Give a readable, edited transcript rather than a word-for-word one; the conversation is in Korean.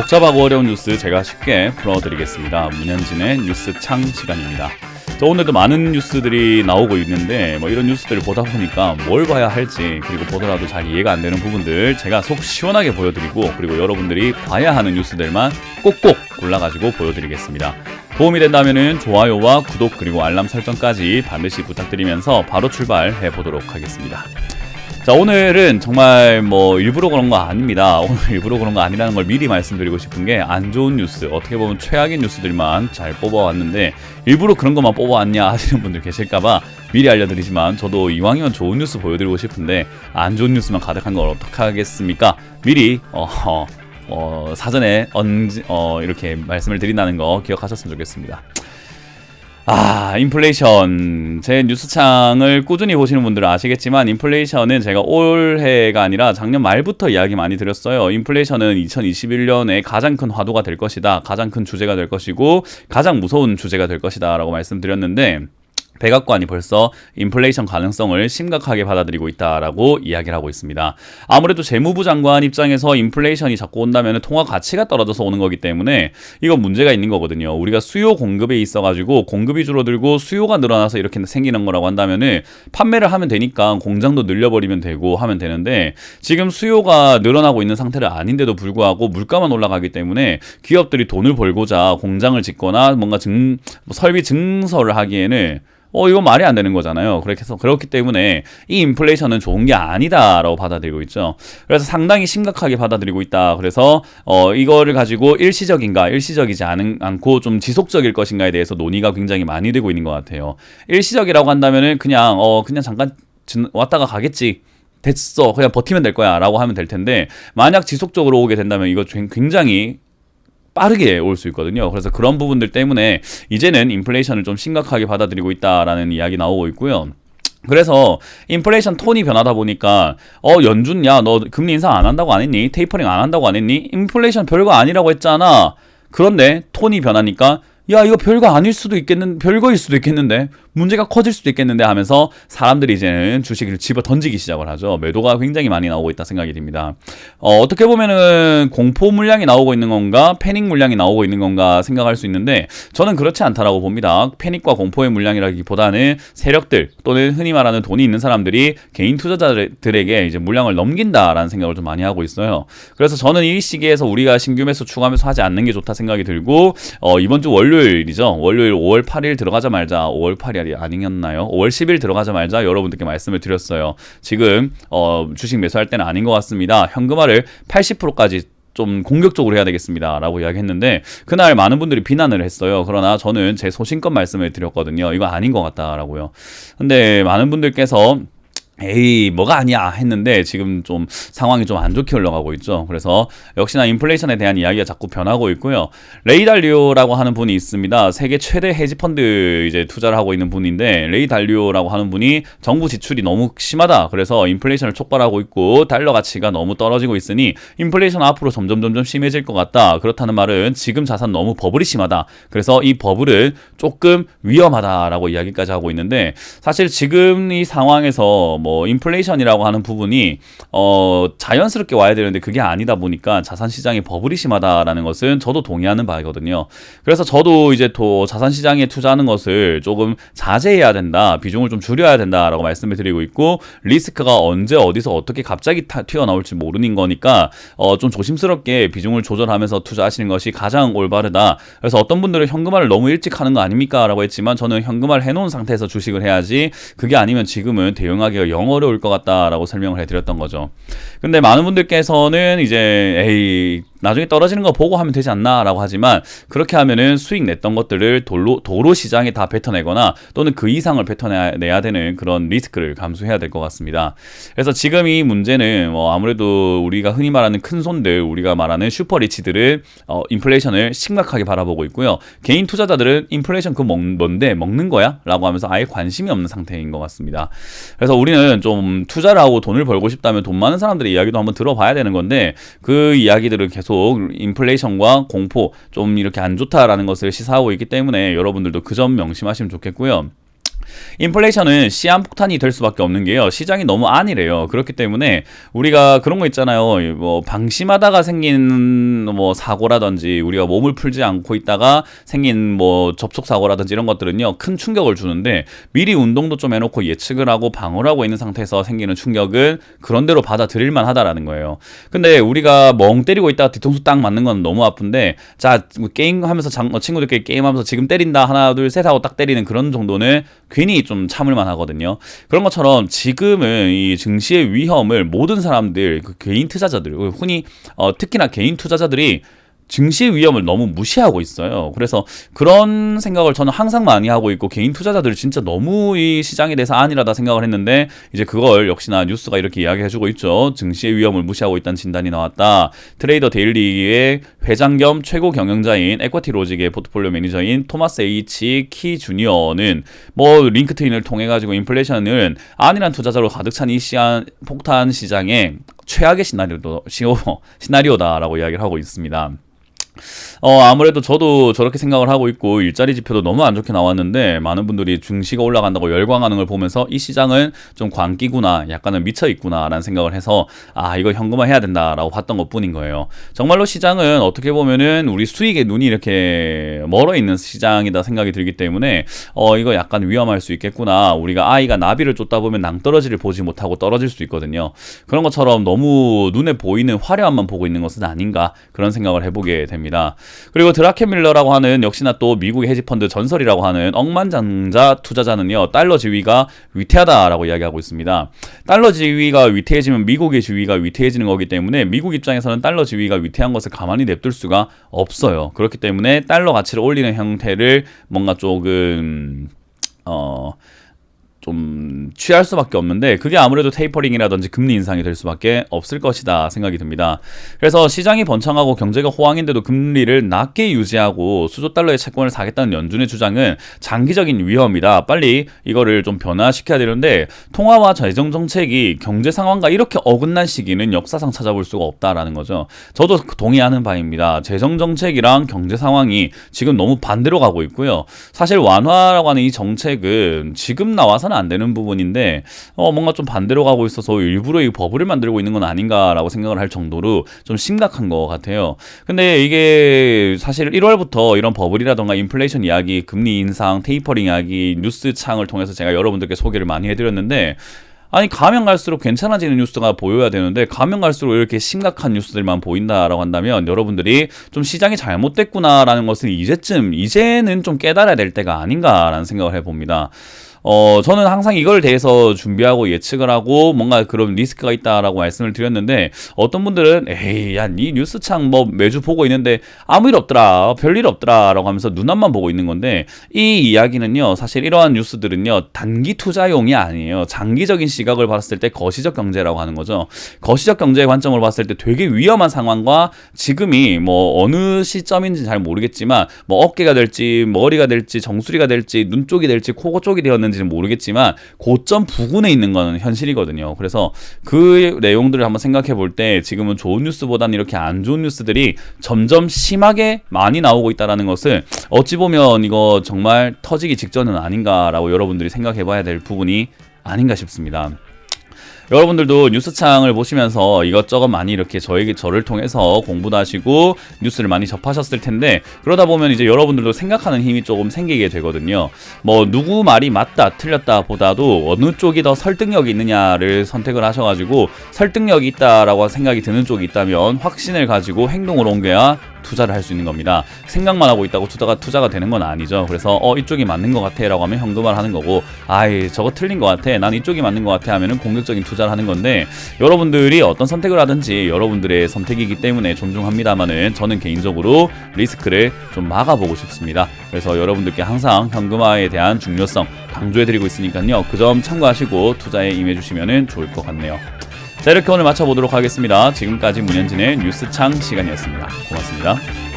복잡하고 어려운 뉴스 제가 쉽게 풀어드리겠습니다. 문현진의 뉴스창 시간입니다. 오늘도 많은 뉴스들이 나오고 있는데 이런 뉴스들을 보다 보니까 뭘 봐야 할지, 그리고 보더라도 잘 이해가 안 되는 부분들 제가 속 시원하게 보여드리고, 그리고 여러분들이 봐야 하는 뉴스들만 꼭꼭 골라가지고 보여드리겠습니다. 도움이 된다면 좋아요와 구독 그리고 알람 설정까지 반드시 부탁드리면서 바로 출발해 보도록 하겠습니다. 자, 오늘은 정말 일부러 그런 거 아닙니다. 오늘 일부러 그런 거 아니라는 걸 미리 말씀드리고 싶은 게, 안 좋은 뉴스, 어떻게 보면 최악의 뉴스들만 잘 뽑아왔는데 일부러 그런 것만 뽑아왔냐 하시는 분들 계실까봐 미리 알려드리지만, 저도 이왕이면 좋은 뉴스 보여드리고 싶은데 안 좋은 뉴스만 가득한 걸 어떡하겠습니까? 미리 사전에 이렇게 말씀을 드린다는 거 기억하셨으면 좋겠습니다. 인플레이션. 제 뉴스창을 꾸준히 보시는 분들은 아시겠지만, 인플레이션은 제가 올해가 아니라 작년 말부터 이야기 많이 드렸어요. 인플레이션은 2021년에 가장 큰 화두가 될 것이다, 가장 큰 주제가 될 것이고 가장 무서운 주제가 될 것이다 라고 말씀드렸는데, 백악관이 벌써 인플레이션 가능성을 심각하게 받아들이고 있다라고 이야기를 하고 있습니다. 아무래도 재무부 장관 입장에서 인플레이션이 자꾸 온다면 통화 가치가 떨어져서 오는 거기 때문에 이건 문제가 있는 거거든요. 우리가 수요 공급에 있어가지고 공급이 줄어들고 수요가 늘어나서 이렇게 생기는 거라고 한다면은 판매를 하면 되니까 공장도 늘려버리면 되고 하면 되는데, 지금 수요가 늘어나고 있는 상태는 아닌데도 불구하고 물가만 올라가기 때문에 기업들이 돈을 벌고자 공장을 짓거나 뭔가 설비 증설을 하기에는 이건 말이 안 되는 거잖아요. 그렇기 때문에 이 인플레이션은 좋은 게 아니다라고 받아들이고 있죠. 그래서 상당히 심각하게 받아들이고 있다. 그래서 이거를 가지고 일시적이지 않고 좀 지속적일 것인가에 대해서 논의가 굉장히 많이 되고 있는 것 같아요. 일시적이라고 한다면은 그냥 잠깐 왔다가 가겠지, 됐어, 그냥 버티면 될 거야 라고 하면 될 텐데, 만약 지속적으로 오게 된다면 이거 굉장히 빠르게 올 수 있거든요. 그래서 그런 부분들 때문에 이제는 인플레이션을 좀 심각하게 받아들이고 있다라는 이야기 나오고 있고요. 그래서 인플레이션 톤이 변하다 보니까 연준, 야, 너 금리 인상 안 한다고 안 했니? 테이퍼링 안 한다고 안 했니? 인플레이션 별거 아니라고 했잖아. 그런데 톤이 변하니까, 야, 이거 별거일 수도 있겠는데, 문제가 커질 수도 있겠는데 하면서 사람들이 이제는 주식을 집어 던지기 시작을 하죠. 매도가 굉장히 많이 나오고 있다 생각이 듭니다. 어떻게 보면은 공포 물량이 나오고 있는 건가, 패닉 물량이 나오고 있는 건가 생각할 수 있는데, 저는 그렇지 않다라고 봅니다. 패닉과 공포의 물량이라기보다는 세력들 또는 흔히 말하는 돈이 있는 사람들이 개인 투자자들에게 이제 물량을 넘긴다라는 생각을 좀 많이 하고 있어요. 그래서 저는 이 시기에서 우리가 신규 매수, 추가 매수 하지 않는 게 좋다 생각이 들고, 이번 주 월요일이죠. 월요일 5월 8일 들어가자 말자, 5월 8일 아니었나요? 5월 10일 들어가자 말자 여러분들께 말씀을 드렸어요. 지금 주식 매수할 때는 아닌 것 같습니다. 현금화를 80%까지 좀 공격적으로 해야 되겠습니다 라고 이야기했는데, 그날 많은 분들이 비난을 했어요. 그러나 저는 제 소신껏 말씀을 드렸거든요. 이거 아닌 것 같다라고요. 근데 많은 분들께서 에이, 뭐가 아니야 했는데 지금 좀 상황이 좀 안 좋게 흘러가고 있죠. 그래서 역시나 인플레이션에 대한 이야기가 자꾸 변하고 있고요. 레이 달리오라고 하는 분이 있습니다. 세계 최대 헤지펀드 이제 투자를 하고 있는 분인데, 레이 달리오라고 하는 분이 정부 지출이 너무 심하다, 그래서 인플레이션을 촉발하고 있고 달러 가치가 너무 떨어지고 있으니 인플레이션 앞으로 점점 심해질 것 같다. 그렇다는 말은 지금 자산 너무 버블이 심하다, 그래서 이 버블은 조금 위험하다라고 이야기까지 하고 있는데, 사실 지금 이 상황에서 인플레이션이라고 하는 부분이 자연스럽게 와야 되는데 그게 아니다 보니까 자산시장에 버블이 심하다라는 것은 저도 동의하는 바이거든요. 그래서 저도 이제 자산시장에 투자하는 것을 조금 자제해야 된다, 비중을 좀 줄여야 된다라고 말씀을 드리고 있고, 리스크가 언제 어디서 어떻게 갑자기 튀어나올지 모르는 거니까 좀 조심스럽게 비중을 조절하면서 투자하시는 것이 가장 올바르다. 그래서 어떤 분들은 현금화를 너무 일찍 하는 거 아닙니까? 라고 했지만, 저는 현금화를 해놓은 상태에서 주식을 해야지, 그게 아니면 지금은 대응하기가 영 어려울 것 같다라고 설명을 해드렸던 거죠. 근데 많은 분들께서는 이제 에이, 나중에 떨어지는 거 보고 하면 되지 않나 라고 하지만, 그렇게 하면은 수익 냈던 것들을 도로 시장에 다 뱉어내거나 또는 그 이상을 뱉어내야 되는 그런 리스크를 감수해야 될 것 같습니다. 그래서 지금 이 문제는 아무래도 우리가 흔히 말하는 큰 손들, 우리가 말하는 슈퍼리치들은 인플레이션을 심각하게 바라보고 있고요. 개인 투자자들은 인플레이션 뭔데 먹는 거야? 라고 하면서 아예 관심이 없는 상태인 것 같습니다. 그래서 우리는 좀 투자를 하고 돈을 벌고 싶다면 돈 많은 사람들의 이야기도 한번 들어봐야 되는 건데, 그 이야기들을 계속 인플레이션과 공포, 좀 이렇게 안 좋다라는 것을 시사하고 있기 때문에 여러분들도 그 점 명심하시면 좋겠고요. 인플레이션은 시한폭탄이 될 수밖에 없는 게요. 시장이 너무 안이래요. 그렇기 때문에 우리가 그런 거 있잖아요. 뭐 방심하다가 생긴 뭐 사고라든지 우리가 몸을 풀지 않고 있다가 생긴 뭐 접촉 사고라든지 이런 것들은요. 큰 충격을 주는데 미리 운동도 좀 해놓고 예측을 하고 방어를 하고 있는 상태에서 생기는 충격은 그런대로 받아들일 만하다라는 거예요. 근데 우리가 멍 때리고 있다가 뒤통수 딱 맞는 건 너무 아픈데 자 게임 하면서 친구들끼리 게임하면서 지금 때린다 하나 둘 셋 하고 딱 때리는 그런 정도는 괜히 좀 참을만 하거든요. 그런 것처럼 지금은 이 증시의 위험을 모든 사람들 그 개인 투자자들 흔히 특히나 개인 투자자들이 증시의 위험을 너무 무시하고 있어요. 그래서 그런 생각을 저는 항상 많이 하고 있고 개인 투자자들이 진짜 너무 이 시장에 대해서 안일하다 생각을 했는데 이제 그걸 역시나 뉴스가 이렇게 이야기해주고 있죠. 증시의 위험을 무시하고 있다는 진단이 나왔다. 트레이더 데일리의 회장 겸 최고 경영자인 에쿼티 로직의 포트폴리오 매니저인 토마스 H. 키 주니어는 뭐 링크트인을 통해 가지고 인플레이션은 안일한 투자자로 가득 찬 이 폭탄 시장의 최악의 시나리오다라고 이야기를 하고 있습니다. 아무래도 저도 저렇게 생각을 하고 있고 일자리 지표도 너무 안 좋게 나왔는데 많은 분들이 증시가 올라간다고 열광하는 걸 보면서 이 시장은 좀 광기구나 약간은 미쳐있구나 라는 생각을 해서 이거 현금화해야 된다라고 봤던 것 뿐인 거예요. 정말로 시장은 어떻게 보면은 우리 수익의 눈이 이렇게 멀어 있는 시장이다 생각이 들기 때문에 이거 약간 위험할 수 있겠구나. 우리가 아이가 나비를 쫓다 보면 낭떠러지를 보지 못하고 떨어질 수 있거든요. 그런 것처럼 너무 눈에 보이는 화려함만 보고 있는 것은 아닌가 그런 생각을 해보게 됩니다. 그리고 드라켄밀러라고 하는 역시나 또 미국의 헤지펀드 전설이라고 하는 억만장자 투자자는요. 달러 지위가 위태하다라고 이야기하고 있습니다. 달러 지위가 위태해지면 미국의 지위가 위태해지는 거기 때문에 미국 입장에서는 달러 지위가 위태한 것을 가만히 냅둘 수가 없어요. 그렇기 때문에 달러 가치를 올리는 형태를 뭔가 조금 좀 취할 수밖에 없는데 그게 아무래도 테이퍼링이라든지 금리 인상이 될 수밖에 없을 것이다 생각이 듭니다. 그래서 시장이 번창하고 경제가 호황인데도 금리를 낮게 유지하고 수조 달러의 채권을 사겠다는 연준의 주장은 장기적인 위험이다. 빨리 이거를 좀 변화시켜야 되는데 통화와 재정 정책이 경제 상황과 이렇게 어긋난 시기는 역사상 찾아볼 수가 없다라는 거죠. 저도 동의하는 바입니다. 재정 정책이랑 경제 상황이 지금 너무 반대로 가고 있고요. 사실 완화라고 하는 이 정책은 지금 나와서 안 되는 부분인데 뭔가 좀 반대로 가고 있어서 일부러 이 버블을 만들고 있는 건 아닌가라고 생각을 할 정도로 좀 심각한 것 같아요. 근데 이게 사실 1월부터 이런 버블이라던가 인플레이션 이야기, 금리 인상, 테이퍼링 이야기 뉴스 창을 통해서 제가 여러분들께 소개를 많이 해드렸는데 아니 가면 갈수록 괜찮아지는 뉴스가 보여야 되는데 가면 갈수록 이렇게 심각한 뉴스들만 보인다라고 한다면 여러분들이 좀 시장이 잘못됐구나라는 것을 이제는 좀 깨달아야 될 때가 아닌가라는 생각을 해봅니다. 저는 항상 이걸 대해서 준비하고 예측을 하고 뭔가 그런 리스크가 있다라고 말씀을 드렸는데 어떤 분들은 에이 야 니 뉴스창 뭐 매주 보고 있는데 아무 일 없더라 별일 없더라 라고 하면서 눈앞만 보고 있는 건데 이 이야기는요 사실 이러한 뉴스들은요 단기 투자용이 아니에요. 장기적인 시각을 봤을 때 거시적 경제라고 하는 거죠. 거시적 경제의 관점으로 봤을 때 되게 위험한 상황과 지금이 뭐 어느 시점인지 잘 모르겠지만 뭐 어깨가 될지 머리가 될지 정수리가 될지 눈 쪽이 될지 코 쪽이 되었는지 는 모르겠지만 고점 부근에 있는 거는 현실이거든요. 그래서 그 내용들을 한번 생각해 볼 때 지금은 좋은 뉴스보다는 이렇게 안 좋은 뉴스들이 점점 심하게 많이 나오고 있다는 것을 어찌 보면 이거 정말 터지기 직전은 아닌가라고 여러분들이 생각해 봐야 될 부분이 아닌가 싶습니다. 여러분들도 뉴스창을 보시면서 이것저것 많이 이렇게 저를 통해서 공부도 하시고 뉴스를 많이 접하셨을 텐데 그러다 보면 이제 여러분들도 생각하는 힘이 조금 생기게 되거든요. 뭐 누구 말이 맞다 틀렸다 보다도 어느 쪽이 더 설득력이 있느냐를 선택을 하셔가지고 설득력이 있다라고 생각이 드는 쪽이 있다면 확신을 가지고 행동으로 옮겨야 투자를 할 수 있는 겁니다. 생각만 하고 있다고 투자가 되는 건 아니죠. 그래서 이쪽이 맞는 것 같아 라고 하면 현금화를 하는 거고 아이 저거 틀린 것 같아 난 이쪽이 맞는 것 같아 하면은 공격적인 투자를 하는 건데 여러분들이 어떤 선택을 하든지 여러분들의 선택이기 때문에 존중합니다만은 저는 개인적으로 리스크를 좀 막아보고 싶습니다. 그래서 여러분들께 항상 현금화에 대한 중요성 강조해드리고 있으니까요. 그 점 참고하시고 투자에 임해주시면 좋을 것 같네요. 자 이렇게 오늘 마쳐보도록 하겠습니다. 지금까지 문현진의 뉴스창 시간이었습니다. 고맙습니다.